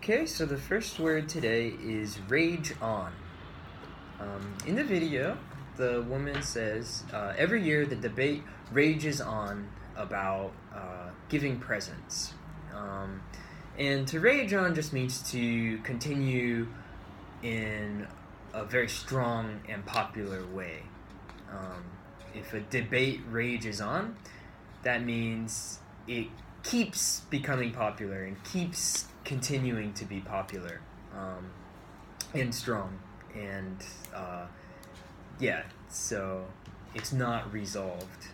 Okay, so the first word today is rage on. In the video, the woman says, every year the debate rages on about giving presents. And to rage on just means to continue in a very strong and popular way. If a debate rages on, that means it keeps becoming popular and keeps continuing to be popular and strong. And so it's not resolved.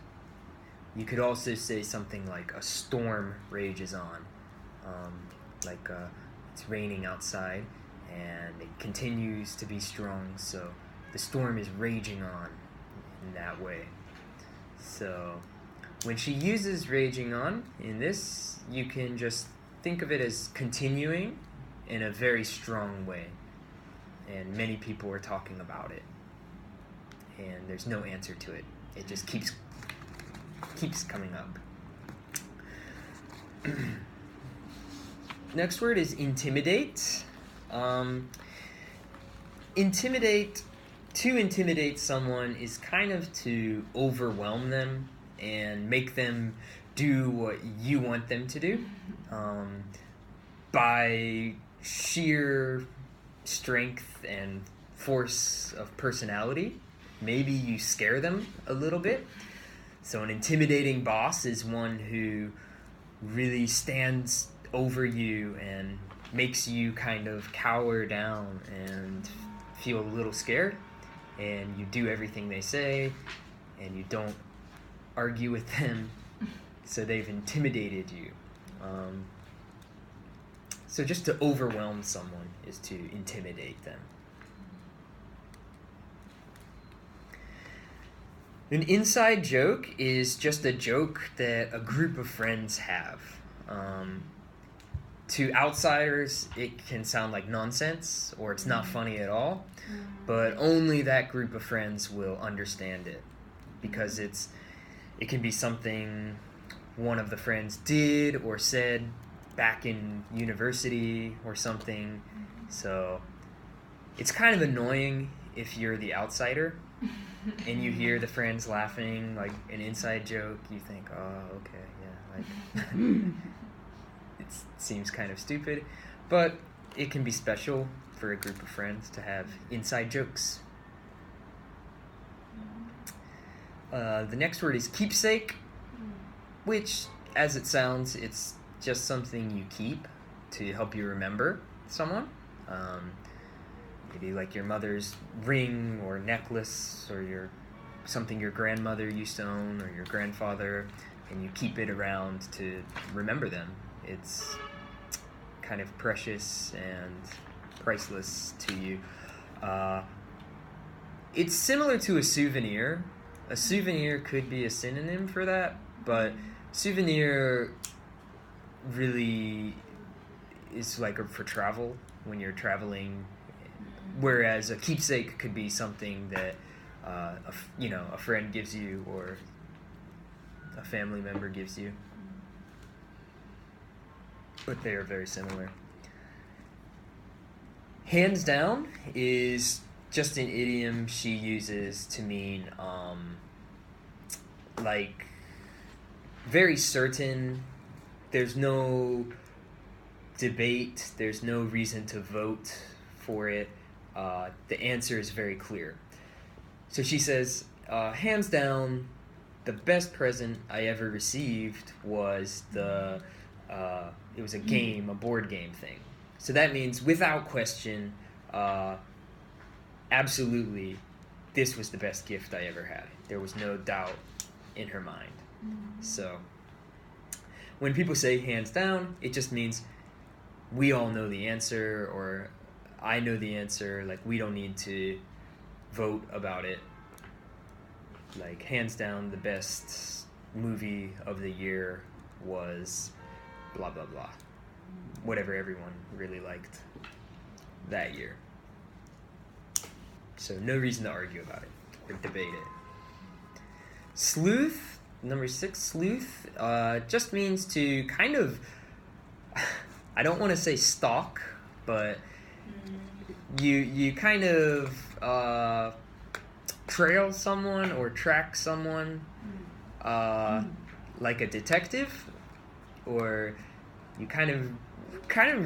You could also say something like a storm rages on, it's raining outside and it continues to be strong, so the storm is raging on in that way. So when she uses raging on in this, you can just think of it as continuing in a very strong way. And many people are talking about it. And there's no answer to it. It just keeps coming up. Next word is intimidate. To intimidate someone is kind of to overwhelm them and make them do what you want them to do by sheer strength and force of personality. Maybe you scare them a little bit. So an intimidating boss is one who really stands over you and makes you kind of cower down and feel a little scared, and you do everything they say and you don't argue with them, so they've intimidated you. So just to overwhelm someone is to intimidate them. An inside joke is just a joke that a group of friends have. To outsiders, it can sound like nonsense or it's not funny at all, but only that group of friends will understand it, because it can be something one of the friends did or said back in university or something. So it's kind of annoying if you're the outsider and you hear the friends laughing like an inside joke. You think, oh, okay, yeah, like it seems kind of stupid, but it can be special for a group of friends to have inside jokes. The next word is keepsake, which, as it sounds, it's just something you keep to help you remember someone. Maybe like your mother's ring or necklace, or something your grandmother used to own, or your grandfather, and you keep it around to remember them. It's kind of precious and priceless to you. It's similar to a souvenir. A souvenir could be a synonym for that, but souvenir really is like for travel, when you're traveling, whereas a keepsake could be something that a friend gives you or a family member gives you. But they are very similar. Hands down is just an idiom she uses to mean like very certain. There's no debate. There's no reason to vote for it. The answer is very clear. So she says, hands down, the best present I ever received was it was a game, a board game thing. So that means, without question, absolutely, this was the best gift I ever had. There was no doubt in her mind. So when people say hands down, it just means we all know the answer, or I know the answer. Like, we don't need to vote about it. Like, hands down, the best movie of the year was blah, blah, blah. Whatever everyone really liked that year. So no reason to argue about it or debate it. Sleuth, number 6, sleuth, just means to kind of, I don't want to say stalk, but you kind of trail someone or track someone like a detective, or you kind of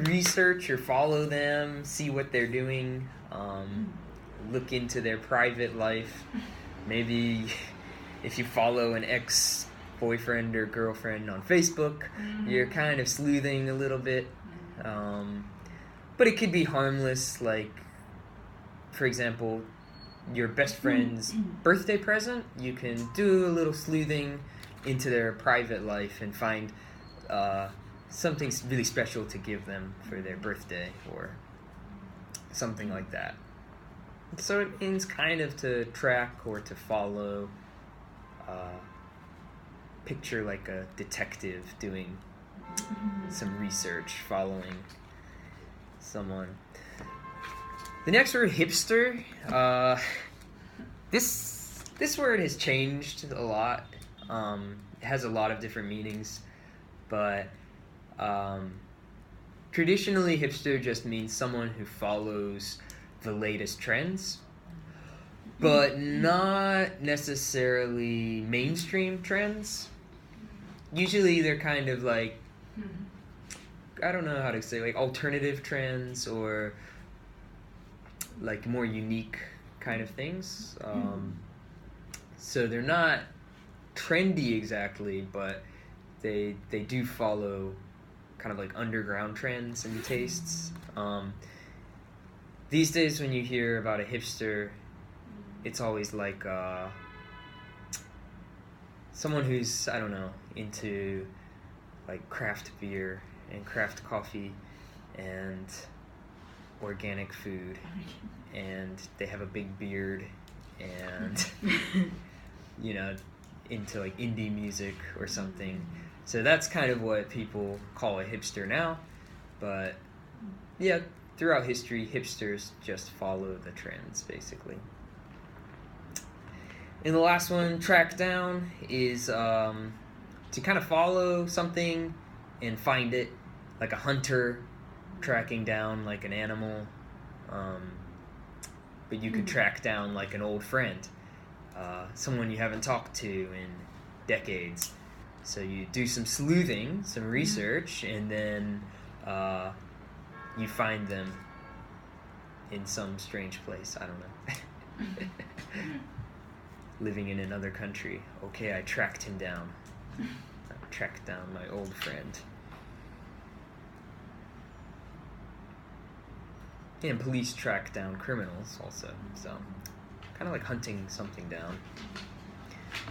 research or follow them, see what they're doing, look into their private life. Maybe if you follow an ex-boyfriend or girlfriend on Facebook, you're kind of sleuthing a little bit. But it could be harmless, like, for example, your best friend's birthday present. You can do a little sleuthing into their private life and find something really special to give them for their birthday or something like that. So it means kind of to track or to follow. Picture like a detective doing some research, following someone. The next word, hipster. This word has changed a lot. It has a lot of different meanings, but traditionally, hipster just means someone who follows the latest trends, but not necessarily mainstream trends. Usually they're kind of like, I don't know how to say, like alternative trends or like more unique kind of things. So they're not trendy exactly, but they do follow kind of like underground trends and tastes. These days when you hear about a hipster, it's always like someone who's, I don't know, into like craft beer and craft coffee and organic food, and they have a big beard and you know, into like indie music or something. So that's kind of what people call a hipster now. But yeah, throughout history, hipsters just follow the trends basically. And the last one, track down, is to kind of follow something and find it, like a hunter tracking down like an animal. But you could track down like an old friend, someone you haven't talked to in decades. So you do some sleuthing, some research, and then you find them in some strange place. I don't know. Living in another country. Okay, I tracked him down. I tracked down my old friend. And police track down criminals also. So kind of like hunting something down.